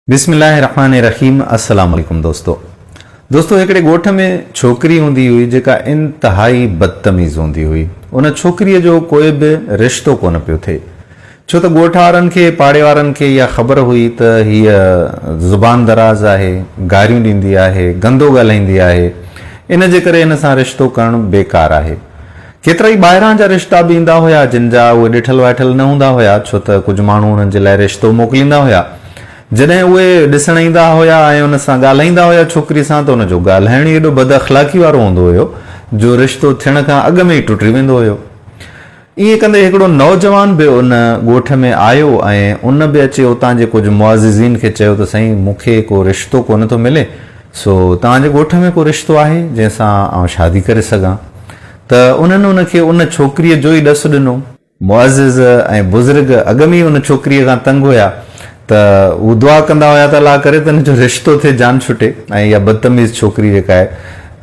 बिस्मिल्लाहिर्रहमानिर्रहीम। अस्सलाम वालेकुम दोस्तों हिकिड़े ॻोठ में छोकिरी हूंदी हुई जेका इंतहाई बदतमीज़ हूंदी हुई। उन छोकिरीअ जो कोई बि रिश्तो कोन पियो थिए, छो त ॻोठ वारनि खे पाड़े वारनि खे इहा ख़बर हुई त हीअ ज़ुबान दराज़ आहे, गारियूं ॾींदी आहे, गंदो ॻाल्हाईंदी आहे, इन जे करे हिन सां रिश्तो करणु बेकार आहे। केतिरा ई ॿाहिरां जा रिश्ता बि ईंदा हुया जिन जा उहे ॾिठल वाइठल न हूंदा हुया, छो त कुझु माण्हू हुननि जे लाइ रिश्तो मोकिलींदा हुया। जॾहिं उहे ॾिसण ईंदा हुया ऐं उन सां ॻाल्हाईंदा हुया छोकिरी सां, त उनजो ॻाल्हाइण ई एॾो बद अख़लाक़ी वारो हूंदो हुयो जो रिश्तो थियण खां अॻु में ई टुटी वेंदो हुयो। ईअं कंदे हिकिड़ो नौजवान बि उन ॻोठ में आयो ऐं उन बि अचे उतां जे कुझु मुआज़िज़ीन खे चयो त साईं मूंखे को रिश्तो कोन थो मिले, सो तव्हांजे ॻोठ में को रिश्तो आहे जंहिंसां आउं शादी करे सघां। त उन्हनि उनखे उन छोकिरीअ जो ई ॾसु ॾिनो। मुआज़िज़ ऐं बुज़ुर्ग अॻु में ई उन छोकिरीअ खां तंग हुया, त उहे दुआ कंदा हुया त अलाह करे त हिन जो रिश्तो थिए, जान छुटे ऐं इहा बदतमीज़ छोकिरी जेका आहे।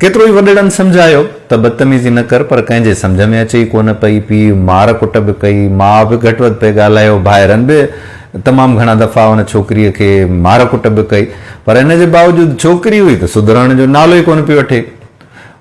केतिरो ई वॾड़नि सम्झायो त बदतमीज़ी न कर, पर कंहिंजे सम्झ में अचे ई कोन पई। पीउ मार कुट बि कई, माउ बि घटि वधि पे ॻाल्हायो, भाइरनि बि तमामु घणा दफ़ा उन छोकिरीअ खे मार कुट बि कई, पर हिन जे बावजूदि छोकिरी हुई त सुधरण जो नालो ई कोन पई वठे।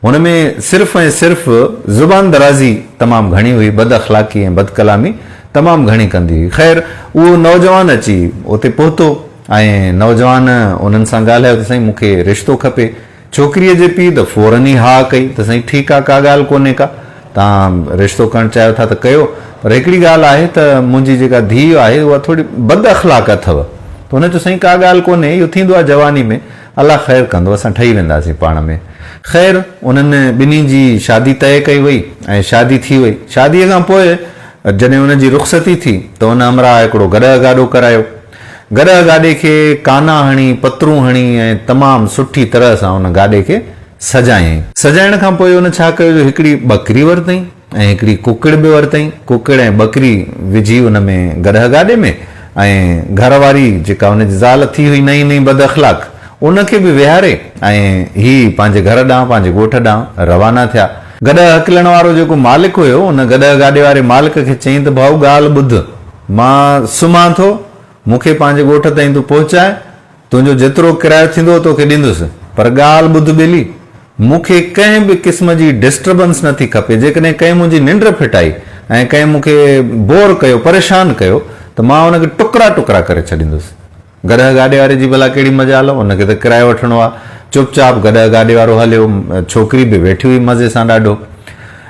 हुन में सिर्फ़ु ऐं सिर्फ़ु ज़ुबान दराज़ी तमामु घणी हुई, बद अख़लाक़ी ऐं बदकलामी तमामु घणी कंदी हुई। ख़ैर उहो नौजवान अची उते पहुतो ऐं नौजवान उन्हनि सां ॻाल्हायो त साईं मूंखे रिश्तो खपे। छोकिरीअ जे पीउ त फौरन ई हा कई त साईं ठीकु आहे, का ॻाल्हि कोन्हे का, तव्हां रिश्तो करणु चाहियो था त कयो, पर हिकिड़ी ॻाल्हि आहे त मुंहिंजी जेका धीउ आहे उहा थोरी बद अख़लाक़ अथव। त हुन चयो साईं का ॻाल्हि कोन्हे, इहो थींदो आहे जवानी में, अलाह ख़ैरु कंदो, असां ठही वेंदासीं पाण में। ख़ैर उन्हनि ॿिन्ही जी शादी तइ कई वई ऐं शादी थी वई। शादीअ खां पोइ जॾहिं हुनजी रुख़सती थी त हुन हमरा हिकिड़ो गॾह गाॾो करायो। गॾह गाॾे खे काना हणी, पतरूं हणी ऐं तमामु सुठी तरह सां हुन गाॾे खे सजायईं। सजाइण खां पोइ हुन छा कयो, जो हिकिड़ी बकरी वरितईं ऐं हिकिड़ी कुकड़ बि वरितईं। कुकड़ ऐं बकरी विझी हुन में गॾह गाॾे में, ऐं घर वारी जेका हुनजी ज़ाल थी हुई नई नई बद अख़लाक़, उनखे बि विहारे ऐं हीअ पंहिंजे घर ॾांहुं, पंहिंजे ॻोठ ॾांहुं रवाना थिया। गॾह हकलण वारो जेको मालिक हुयो, उन गॾह गाॾे वारे मालिक खे चयईं त भाऊ ॻाल्हि ॿुध, मां सुम्हां थो, मूंखे पंहिंजे ॻोठ ताईं तूं पहुचाए, तुंहिंजो जेतिरो किरायो थींदो तोखे ॾींदुसि, पर ॻाल्हि ॿुध ॿेली, मूंखे कंहिं बि क़िस्म जी डिस्टर्बेंस नथी खपे। जेकॾहिं कंहिं मुंहिंजी निंड फिटाई ऐं कंहिं मूंखे बोर कयो, परेशान कयो, त मां हुनखे टुकड़ा टुकड़ा करे छॾींदुसि। गॾह गाॾे वारे जी भला कहिड़ी मजाल, हुनखे त किरायो वठिणो आहे। चुपचाप गॾह गाॾे वारो हलियो, छोकिरी बि वेठी हुई मज़े सां ॾाढो।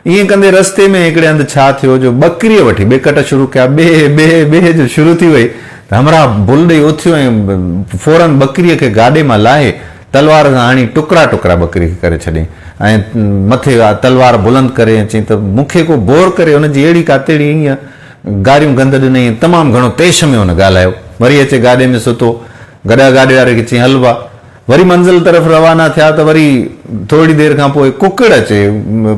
ईअं कंदे रस्ते में हिकिड़े हंधि छा थियो, जो बकरीअ वठी बेकट शुरू कया, ॿे जो शुरू थी वई, त हमरा भुल ॾेई उथियो ऐं फौरन बकरीअ खे गाॾे मां लाहे तलवार सां हणी टुकड़ा टुकड़ा बकरी खे करे छॾियईं ऐं मथे तलवार बुलंद करे चई त मूंखे को बोर करे। हुनजी अहिड़ी कातेड़ी ईअं गारियूं गंद ॾिनई, तमामु घणो तेश में हुन ॻाल्हायो। वरी अचे गाॾे में सुतो, गॾह गाॾे वारे खे चई हलवा। वरी मंज़िल तरफ़ रवाना थिया त वरी थोरी देरि खां पोइ कुकड़ अचे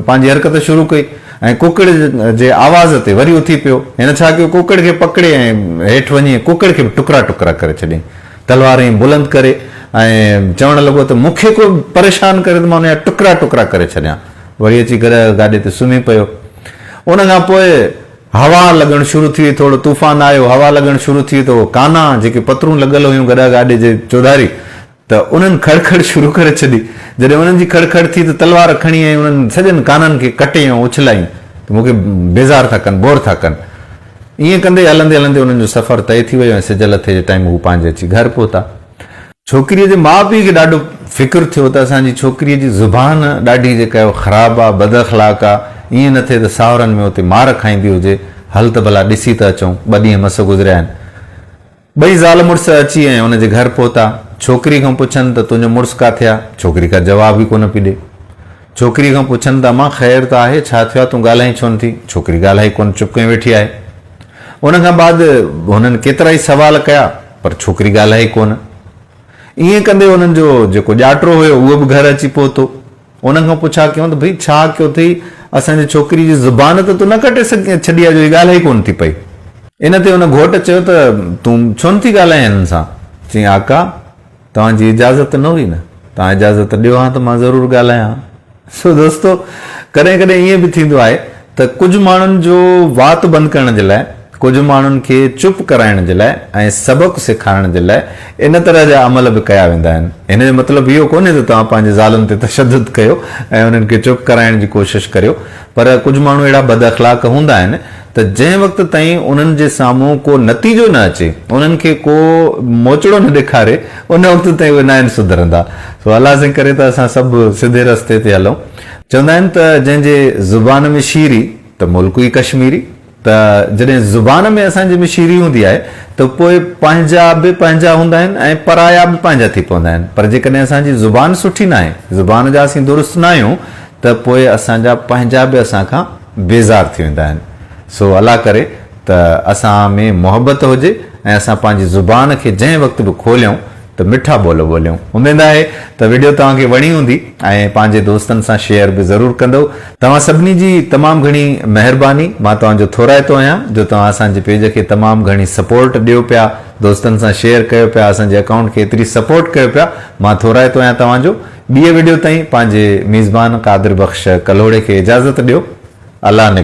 पंहिंजी हरकत शुरू कई ऐं कुकड़ जे आवाज़ ते वरी उथी पियो। हिन छा कयो, कुकड़ खे पकिड़े ऐं हेठि वञी कुकड़ खे बि टुकड़ा टुकड़ा करे छॾियईं, तलवार बुलंद करे, ऐं चवणु लॻो त मूंखे को परेशान करे त मां हुनजा टुकड़ा टुकड़ा करे छॾियां। वरी अची गॾह गाॾे ते सुम्ही पियो। उन खां पोइ हवा लॻणु शुरू थी वई, थोरो तूफ़ान आयो, हवा लॻणु शुरू थी वई, त काना जेके पतरूं लॻल हुयूं गॾह गाॾे जे चौधारी, त उन्हनि खड़खड़ शुरू करे छॾी। जॾहिं उन्हनि जी खड़खड़ थी त तलवार खणी ऐं उन्हनि सॼनि काननि खे कटे ऐं उछलाईं त मूंखे बेज़ार था कनि, बोर था कनि। ईअं कंदे हलंदे हलंदे उन्हनि जो सफ़र तइ थी वियो ऐं सिजल थे जे टाइम हू पंहिंजे अची घर पहुता। छोकिरीअ जे माउ पीउ खे ॾाढो फ़िक्रु थियो त असांजी छोकिरीअ जी ज़ुबान ॾाढी जेका ख़राबु आहे, बद अख़लाक़ आहे, ईअं न थिए त सावरनि में उते मार खाईंदी हुजे। हल त भला ॾिसी त अचूं। 2 ॾींहं मस गुज़रिया आहिनि। 2 ज़ाल मुड़ुस अची ऐं हुनजे घर पहुता। छोकिरी खां पुछनि त तुंहिंजो मुड़ुसु किथे आहे? छोकिरी का जवाब ई कोन पई ॾे। छोकिरी खां पुछनि त मां ख़ैरु त आहे, छा थियो आहे, तूं ॻाल्हाई छो नथी? छोकिरी ॻाल्हाई कोन, चुप करे वेठी आहे। उन खां बाद हुननि केतिरा ई सवाल कया, पर छोकिरी ॻाल्हाई कोन। ईअं कंदे हुननि जो जेको ॼाटरो हुयो उहो बि घर अची पहुतो। उन खां पुछा कयूं त भई छा कयो अथई, असांजी छोकिरी जी ज़ुबान त तूं न कटे छॾी आहे, जो ॻाल्हाई कोन थी पई। इन ते हुन घोट चयो त तूं छो नथी ॻाल्हाए हिननि सां? चई आका तव्हांजी इजाज़त न हुई न, तव्हां इजाज़त ॾियो हा त मां ज़रूरु ॻाल्हायां। सो दोस्तो कॾहिं कॾहिं ईअं बि थींदो आहे त कुझु माण्हुनि जो वात बंदि करण जे लाइ कुछ माण्हुनि खे चुप कराइण जे लाइ ऐं सबक़ सेखारण जे लाइ इन तरह जा अमल बि कया वेंदा आहिनि। हिन जो मतिलबु इहो कोन्हे त तव्हां पंहिंजे ज़ालुनि ते तशद्दुद कयो ऐं उन्हनि खे चुप कराइण जी कोशिशि करियो, पर कुझु माण्हू अहिड़ा बद अख़लाक हूंदा आहिनि त जंहिं वक़्त ताईं उन्हनि जे साम्हूं को नतीजो न अचे, उन्हनि खे को मोचड़ो न ॾेखारे, उन वक़्त ताईं उहे न आहिनि सुधरंदा। सो अलाह जे करे त असां सभु सिधे रस्ते ते हलूं। चवंदा आहिनि त जंहिंजे ज़ुबान में शीरी त मुल्क ई कश्मीरी। त जॾहिं ज़ुबान में असांजे में शीरी हूंदी आहे त पोइ पंहिंजा बि पंहिंजा हूंदा आहिनि ऐं पराया बि पंहिंजा थी पवंदा आहिनि। पर जेकॾहिं असांजी ज़ुबान सुठी न आहे, ज़ुबान जा असीं दुरुस्त न आहियूं, त पोइ असांजा पंहिंजा बि असां खां बेज़ार थी वेंदा आहिनि। सो अलाह करे त असां में मोहबत हुजे ऐं असां पंहिंजी ज़ुबान खे जंहिं वक़्तु बि खोलियूं त मिठा ॿोल ॿोलियूं। उमेद आहे त वीडियो तव्हांखे वणी हूंदी ऐं पंहिंजे दोस्तनि सां शेयर बि ज़रूरु कंदो। तव्हां सभिनी जी तमामु घणी महिरबानी। मां तव्हांजो थोराइतो आहियां जो तव्हां असांजे पेज खे तमामु घणी सपोर्ट ॾियो पिया, दोस्तनि सां शेयर कयो पिया, असांजे अकाउंट खे एतिरी सपोर्ट कयो पिया। मां थोराइतो आहियां तव्हांजो। ॿिए वीडियो ताईं पंहिंजे मेज़बान कादिर बख़्श कलोड़े खे इजाज़त ॾियो। अलाह ने